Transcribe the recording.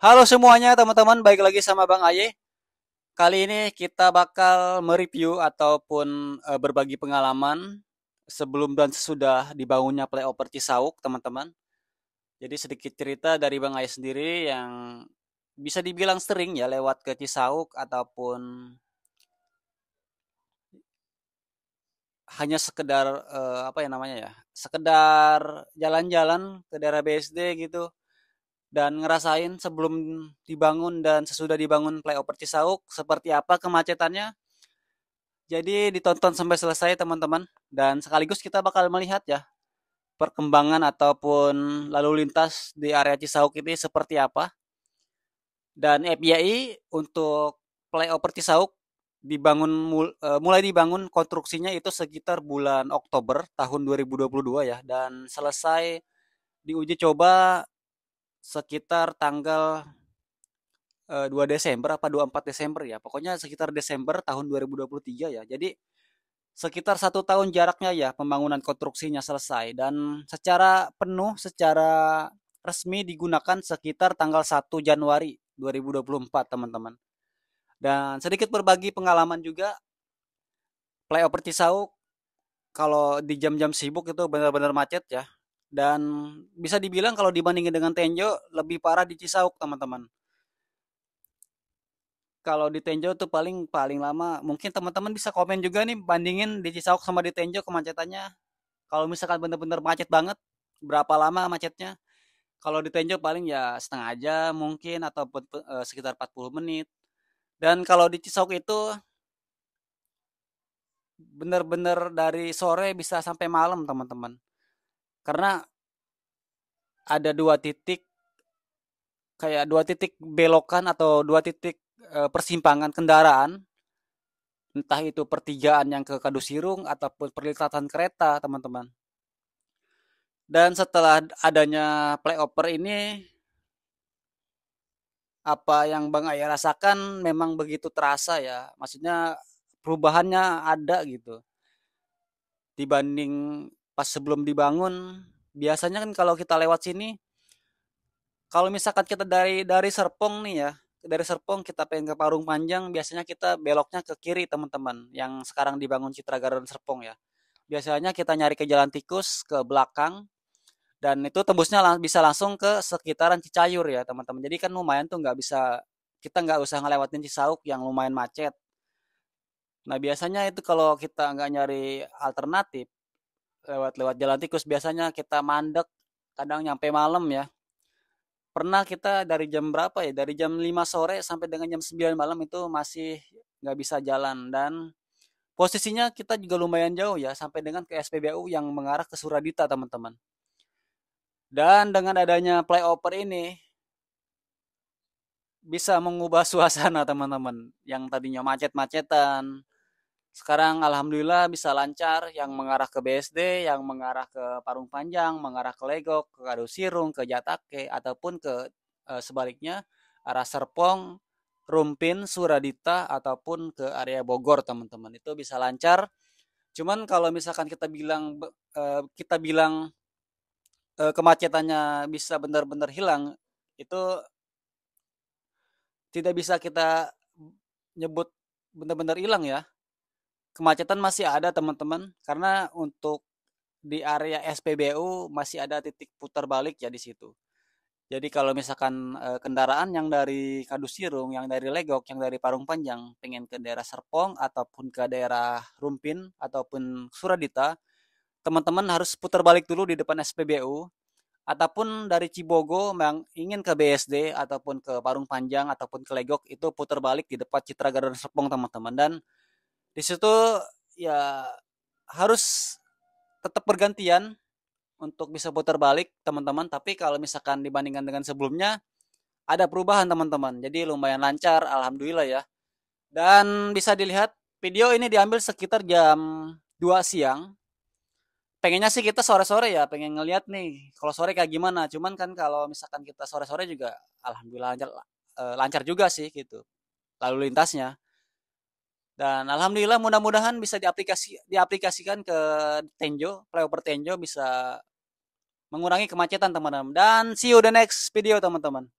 Halo semuanya teman-teman, baik lagi sama Bang Aye. Kali ini kita bakal mereview ataupun berbagi pengalaman sebelum dan sesudah dibangunnya flyover Cisauk, teman-teman. Jadi sedikit cerita dari Bang Aye sendiri yang bisa dibilang sering ya lewat ke Cisauk ataupun hanya sekedar apa ya namanya ya, sekedar jalan-jalan ke daerah BSD gitu dan ngerasain sebelum dibangun dan sesudah dibangun flyover Cisauk seperti apa kemacetannya. Jadi ditonton sampai selesai teman-teman dan sekaligus kita bakal melihat ya perkembangan ataupun lalu lintas di area Cisauk ini seperti apa. Dan FYI untuk flyover Cisauk mulai dibangun konstruksinya itu sekitar bulan Oktober tahun 2022 ya dan selesai diuji coba sekitar tanggal 2 Desember apa 24 Desember ya. Pokoknya sekitar Desember tahun 2023 ya. Jadi sekitar 1 tahun jaraknya ya pembangunan konstruksinya selesai dan secara penuh, secara resmi digunakan sekitar tanggal 1 Januari 2024 teman-teman. Dan sedikit berbagi pengalaman juga, flyover Cisauk kalau di jam-jam sibuk itu benar-benar macet ya. Dan bisa dibilang kalau dibandingin dengan Tenjo lebih parah di Cisauk teman-teman. Kalau di Tenjo tuh paling paling lama mungkin teman-teman bisa komen juga nih bandingin di Cisauk sama di Tenjo kemacetannya. Kalau misalkan bener-bener macet banget, berapa lama macetnya? Kalau di Tenjo paling ya setengah jam mungkin ataupun sekitar 40 menit. Dan kalau di Cisauk itu bener-bener dari sore bisa sampai malam teman-teman. Karena ada dua titik kayak dua titik belokan atau dua titik persimpangan kendaraan, entah itu pertigaan yang ke Kadusirung ataupun perlintasan kereta teman-teman. Dan setelah adanya flyover ini apa yang Bang Ayah rasakan memang begitu terasa ya. Maksudnya perubahannya ada gitu. Dibanding pas sebelum dibangun, biasanya kan kalau kita lewat sini, kalau misalkan kita dari Serpong nih ya, dari Serpong kita pengen ke Parung Panjang, biasanya kita beloknya ke kiri teman-teman, yang sekarang dibangun Citra Garden Serpong ya. Biasanya kita nyari ke Jalan Tikus ke belakang, dan itu tembusnya bisa langsung ke sekitaran Cicayur ya teman-teman. Jadi kan lumayan tuh nggak bisa kita nggak usah ngelewatin Cisauk yang lumayan macet. Nah biasanya itu kalau kita nggak nyari alternatif lewat-lewat jalan tikus biasanya kita mandek kadang nyampe malam ya. Pernah kita dari jam berapa ya? Dari jam 5 sore sampai dengan jam 9 malam itu masih nggak bisa jalan dan posisinya kita juga lumayan jauh ya sampai dengan ke SPBU yang mengarah ke Suradita teman-teman. Dan dengan adanya flyover ini bisa mengubah suasana teman-teman yang tadinya macet-macetan. Sekarang alhamdulillah bisa lancar yang mengarah ke BSD, yang mengarah ke Parung Panjang, mengarah ke Legok, ke Kadusirung, ke Jatake ataupun ke sebaliknya arah Serpong, Rumpin, Suradita ataupun ke area Bogor teman-teman. Itu bisa lancar. Cuman kalau misalkan kita bilang kemacetannya bisa benar-benar hilang, itu tidak bisa kita nyebut benar-benar hilang ya. Kemacetan masih ada teman-teman karena untuk di area SPBU masih ada titik putar balik ya di situ. Jadi kalau misalkan kendaraan yang dari Kadusirung, yang dari Legok, yang dari Parung Panjang pengen ke daerah Serpong ataupun ke daerah Rumpin ataupun Suradita, teman-teman harus putar balik dulu di depan SPBU ataupun dari Cibogo yang ingin ke BSD ataupun ke Parung Panjang ataupun ke Legok itu putar balik di depan Citra Garden Serpong teman-teman dan di situ ya harus tetap bergantian untuk bisa putar balik teman-teman. Tapi kalau misalkan dibandingkan dengan sebelumnya ada perubahan teman-teman. Jadi lumayan lancar, alhamdulillah ya. Dan bisa dilihat video ini diambil sekitar jam 2 siang. Pengennya sih kita sore-sore ya, pengen ngeliat nih kalau sore kayak gimana. Cuman kan kalau misalkan kita sore-sore juga alhamdulillah lancar, lancar juga sih gitu lalu lintasnya. Dan alhamdulillah mudah-mudahan bisa diaplikasikan ke Tenjo, flyover Tenjo bisa mengurangi kemacetan teman-teman. Dan see you the next video teman-teman.